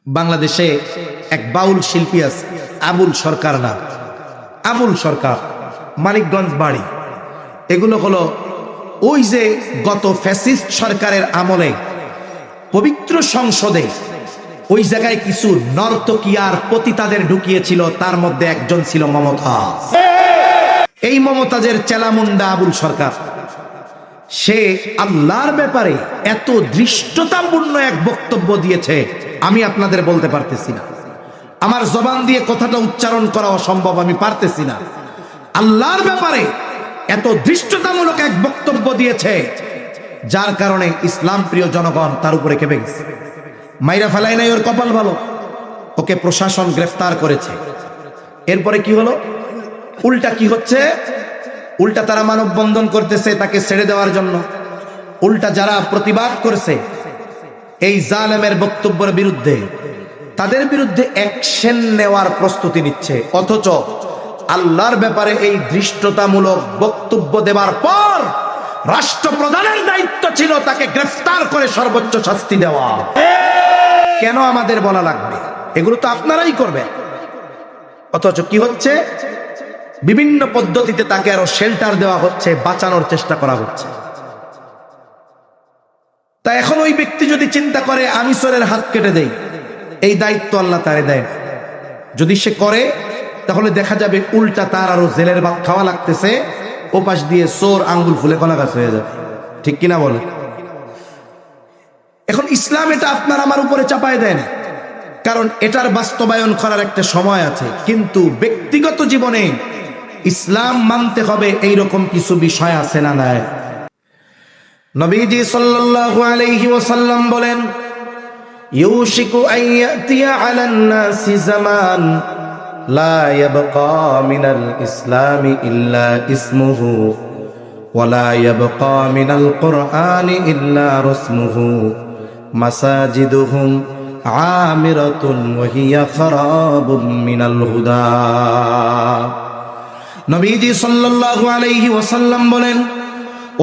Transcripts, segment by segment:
বাংলাদেশে এক বাউল শিল্পী আছে, আবুল সরকার নাম। আবুল সরকার, মানিকগঞ্জ বাড়ি। এগুলো হলো ওই যে গত ফ্যাসিস্ট সরকারের আমলে পবিত্র সংসদে ওই জায়গায় কিছু নর্তকিয়ার পতিতাদের ঢুকিয়েছিল, তার মধ্যে একজন ছিল মমতাজ। এই মমতাজের চেলামুন্ডা আবুল সরকার, সে আল্লাহর ব্যাপারে এত ধৃষ্টতাপূর্ণ এক বক্তব্য দিয়েছে, আমি আপনাদের বলতে পারতেছি না, আমার জবান দিয়ে কথাটা উচ্চারণ করা অসম্ভব, আমি পারতেছি না। আল্লাহর ব্যাপারে এত ধৃষ্টতামূলক এক বক্তব্য দিয়েছে, যার কারণে ইসলাম প্রিয় জনগণ তার উপরে কেঁপে গেছে। মাইরা ফেলায় নাই, ওর কপাল ভালো, ওকে প্রশাসন গ্রেফতার করেছে। এরপরে কি হলো? উল্টা কি হচ্ছে? উল্টা তারা মানববন্ধন করতেছে তাকে ছেড়ে দেওয়ার জন্য। উল্টা যারা প্রতিবাদ করেছে এই জালেমের বক্তব্যের বিরুদ্ধে, তাদের বিরুদ্ধে অ্যাকশন নেওয়ার প্রস্তুতি নিচ্ছে। অথচ আল্লাহর ব্যাপারে এই ধৃষ্টতামূলক বক্তব্য দেওয়ার পর রাষ্ট্রপ্রধানের দায়িত্ব ছিল তাকে গ্রেফতার করে সর্বোচ্চ শাস্তি দেওয়া। কেন আমাদের বলা লাগবে? এগুলো তো আপনারাই করবেন। অথচ কি হচ্ছে? বিভিন্ন পদ্ধতিতে তাকে আরো শেল্টার দেওয়া হচ্ছে, বাঁচানোর চেষ্টা করা হচ্ছে। তা এখন ওই ব্যক্তি যদি চিন্তা করে আমি চোরের হাত কেটে দেই, এই দায়িত্ব আল্লাহ তারে দেয়। যদি সে করে তাহলে দেখা যাবে উল্টা তার আরো জেলের ভাত খাওয়া লাগতেছে, ওপাশ দিয়ে চোর আঙ্গুল ফুলে কলা গাছ হয়ে যাবে। ঠিক কিনা বলে? এখন ইসলাম এটা আপনার আমার উপরে চাপায় দেয় না, কারণ এটার বাস্তবায়ন করার একটা সময় আছে। কিন্তু ব্যক্তিগত জীবনে ইসলাম মানতে হবে এইরকম কিছু বিষয় আছে না নাই? নবীজি সাল্লাল্লাহু আলাইহি ওয়াসাল্লাম বলেন, ইউশিকু আইয়াতিয়া আলান নাসি জামান লা ইয়াবকা মিনাল ইসলামি ইল্লা ইসমুহু ওয়া লা ইয়াবকা মিনাল কুরআনি ইল্লা রাসমুহু মাসাজিদুহুম আমিরাতুন ওয়া হিয়া খারাবুম মিনাল হুদা। নবীজি সাল্লাল্লাহু আলাইহি ওয়াসাল্লাম বলেন,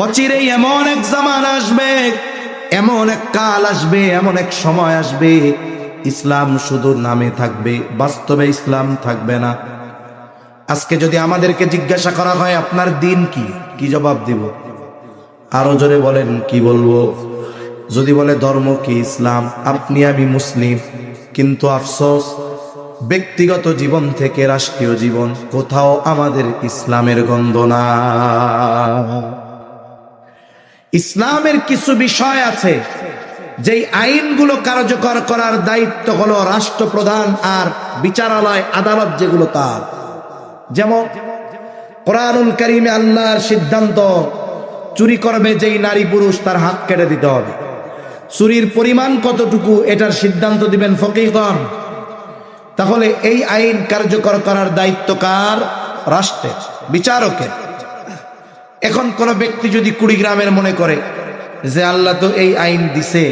অচিরেই এমন এক জামানা আসবে, এমন এক কাল আসবে, এমন এক সময় আসবে, ইসলাম শুধু নামে থাকবে, বাস্তবে ইসলাম থাকবে না। আজকে যদি আমাদেরকে জিজ্ঞাসা করা হয় আপনার দিন কি, কি জবাব দিব? আরো জোরে বলেন, কি বলবো? যদি বলে ধর্ম কি? ইসলাম। আপনি আমি মুসলিম, কিন্তু আফসোস ব্যক্তিগত জীবন থেকে রাষ্ট্রীয় জীবন কোথাও আমাদের ইসলামের গন্ধ না। ইসলামের কিছু বিষয় আছে যেই আইনগুলো কার্যকর করার দায়িত্ব হলো রাষ্ট্রপ্রধান আর বিচারালয় আদালত যেগুলো তার। যেমন কোরআনুল কারীমে আল্লাহর সিদ্ধান্ত, চুরি করবে যেই নারী পুরুষ তার হাত কেটে দিতে হবে। চুরির পরিমাণ কতটুকু এটার সিদ্ধান্ত দিবেন ফকিহগণ। তাহলে এই আইন কার্যকর করার দায়িত্ব কার? রাষ্ট্রের, বিচারকের। এখন কোন ব্যক্তি যদি কুড়িগ্রামের মনে করে যে আল্লাহ তো এই আইন দিছে,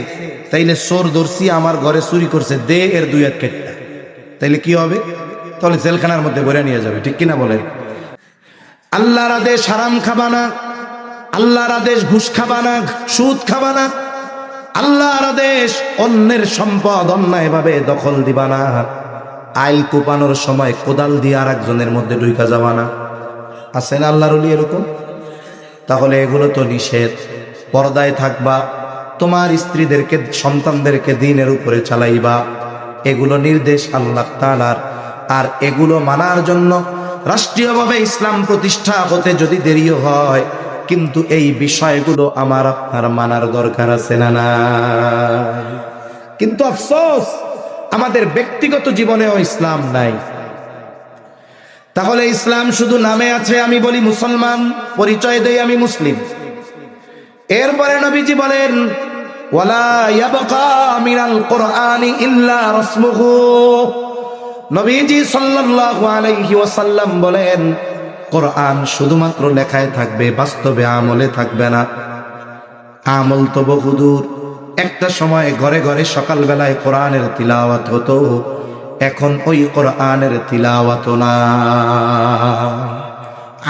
তাইলে চোর ধরছি আমার ঘরে চুরি করছে, দে এর দুই হাত কেটে, তাইলে কি হবে? তাহলে জেলখানার মধ্যে ভরে নিয়ে যাবে। ঠিক কিনা বলেন? আল্লাহর আদেশ হারাম খাবা না, আল্লাহর আদেশ ঘুষ খাবা না, সুদ খাবা না, আল্লাহর আদেশ অন্যের সম্পদ অন্যায়ভাবে দখল দিবা না, আইল কোপানোর সময় কোদাল দিয়ে আর একজনের মধ্যে ঢুকা যাবা না। আছে না আল্লাহর ওলি এরকম? তাহলে এগুলো তো নিষেধ। পর্দায় থাকবা, তোমার স্ত্রীদেরকে সন্তানদেরকে দ্বীনের উপরে চালাইবা, এগুলো নির্দেশ আল্লাহ তাআলার। আর এগুলো মানার জন্য রাষ্ট্রীয়ভাবে ইসলাম প্রতিষ্ঠা হতে যদি দেরিও হয়, কিন্তু এই বিষয়গুলো আমার আপনার মানার দরকার আছে না না? কিন্তু আফসোস আমাদের ব্যক্তিগত জীবনেও ইসলাম নাই। তাহলে ইসলাম শুধু নামে আছে। আমি বলি মুসলমান, পরিচয় দেই আমি মুসলিম। এরপরে নবীজি বলেন, ওয়ালা ইয়াবকা মিনাল কুরআনি ইল্লা রাসমুহু। নবীজি সাল্লাল্লাহু আলাইহি ওয়াসাল্লাম বলেন, কোরআন শুধুমাত্র লেখায় থাকবে, বাস্তবে আমলে থাকবে না। আমল তো বহুদূর। একটা সময় ঘরে ঘরে সকালবেলায় কোরআনের তিলাওয়াত হতো, এখন ওই কোরআনের তিলাওয়াত না।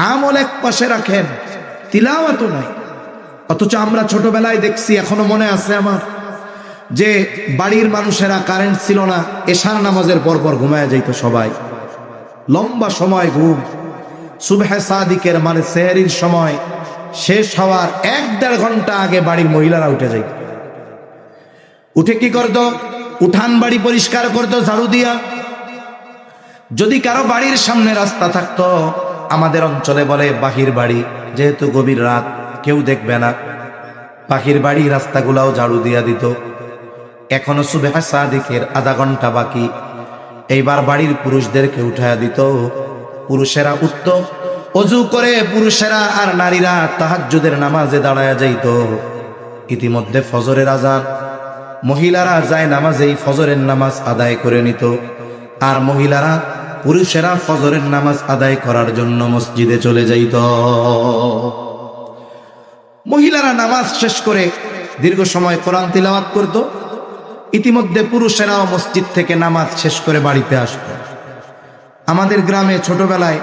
আমল এক পাশে রাখেন, তিলাওয়াত নাই। অথচ আমরা ছোটবেলায় দেখছি, এখনো মনে আছে আমার, যে বাড়ির মানুষেরা কারেন্ট ছিল না, এশার নামাজের পরপর ঘুমায় যাইত সবাই, লম্বা সময় ঘুম। সুবহে সাদিকের মানে সেহরির সময় শেষ হওয়ার 1-1.5 ঘন্টা আগে বাড়ির মহিলারা উঠে যাইত। উঠে কি করত? উঠান বাড়ি পরিষ্কার করত ঝাড়ু দিয়া। যদি কারো বাড়ির সামনে রাস্তা থাকতো, আমাদের অঞ্চলে বলে বাহির বাড়ি, যেহেতু গভীর রাত কেউ দেখবে না, বাহির বাড়ি রাস্তাগুলাও ঝাড়ু দিয়া দিত। এখনো সুবহে সাদিকের আধা ঘন্টা বাকি, এইবার বাড়ির পুরুষদেরকে উঠায়া দিত। পুরুষেরা উঠত, অজু করে পুরুষেরা আর নারীরা তাহাজ্জুদের নামাজে দাঁড়ায়া যাইত। ইতিমধ্যে ফজরের আজান, মহিলারা যায় নামাজেই ফজরের নামাজ আদায় করে নিত, আর মহিলারা পুরুষেরা ফজরের নামাজ আদায় করার জন্য মসজিদে চলে যাইত। মহিলারা নামাজ শেষ করে দীর্ঘ সময় কোরআন তিলাওয়াত করত। ইতিমধ্যে পুরুষেরাও মসজিদ থেকে নামাজ শেষ করে বাড়িতে আসত। আমাদের গ্রামে ছোটবেলায়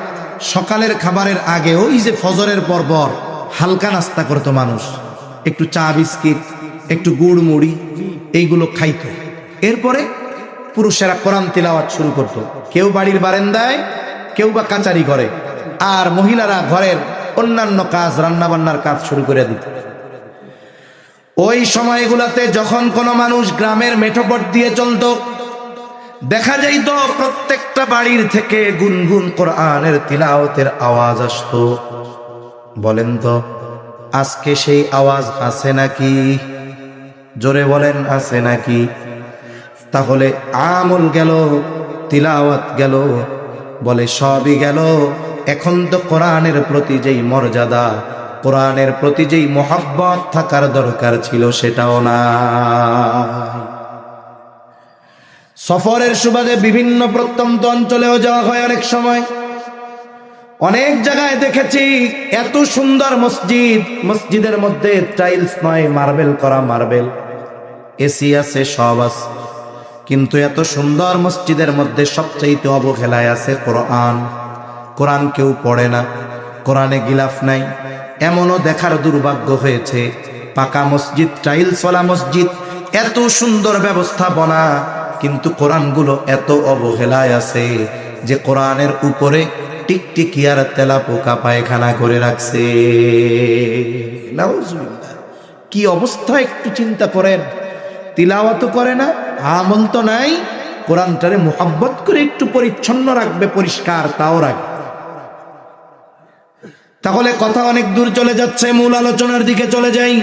সকালের খাবারের আগে ওই যে ফজরের পর হালকা নাস্তা করত মানুষ, একটু চা বিস্কিট, একটু গুড় মুড়ি, এইগুলো খাইত। এরপরে পুরুষেরা কোরআন তিলাওয়াত শুরু করত, কেউ বাড়ির বারান্দায়, কেউ বা কাচারি করে, আর মহিলারা ঘরের অন্যান্য কাজ, রান্নাবান্নার কাজ শুরু করে দিত। ওই সময়গুলোতে যখন কোনো মানুষ গ্রামের মেঠোপথ দিয়ে চলত, দেখা যাইত প্রত্যেকটা বাড়ির থেকে গুনগুন কোরআনের তিলাওয়াতের আওয়াজ আসতো। বলেন তো আজকে সেই আওয়াজ আছে নাকি? জোরে বলেন, আছে নাকি? তাহলে আমল গেল, তিলাওয়াত গেল, বলে সবই গেল। এখন তো কোরআনের প্রতি যেই মর্যাদা, কোরআনের প্রতি যেই মোহাব্বত থাকার দরকার ছিল, সেটাও না। সফরের সুবাদে বিভিন্ন প্রত্যন্ত অঞ্চলেও যাওয়া হয়। অনেক সময় অনেক জায়গায় দেখেছি এত সুন্দর মসজিদ, মসজিদের মধ্যে টাইলস নয়, মার্বেল করা, মার্বেল, এসি আছে, সব আছে, কিন্তু এত সুন্দর মসজিদের মধ্যে সবচাইতে অবহেলায় আছে কোরআন। কোরআন কেউ পড়ে না, কোরআনে গিলাফ নাই। এমনও দেখার দুর্ভাগ্য হয়েছে, পাকা মসজিদ, টাইলসওয়ালা মসজিদ, এত সুন্দর ব্যবস্থাপনা, কিন্তু কোরআনগুলো এত অবহেলায় আছে যে কোরআনের উপরে টিকটিকি আর তেলাপোকা পায়খানা করে রাখছে। নাউজুবিল্লাহ, কি অবস্থা একটু চিন্তা করেন। তিলাওয়াত করে না, আমল তো নাই, কোরআনটারে মুহাব্বত করে একটু পরিচ্ছন্ন রাখবে, পরিষ্কার, তাও রাখবে। তাহলে কথা অনেক দূর চলে যাচ্ছে, মূল আলোচনার দিকে চলে যাই।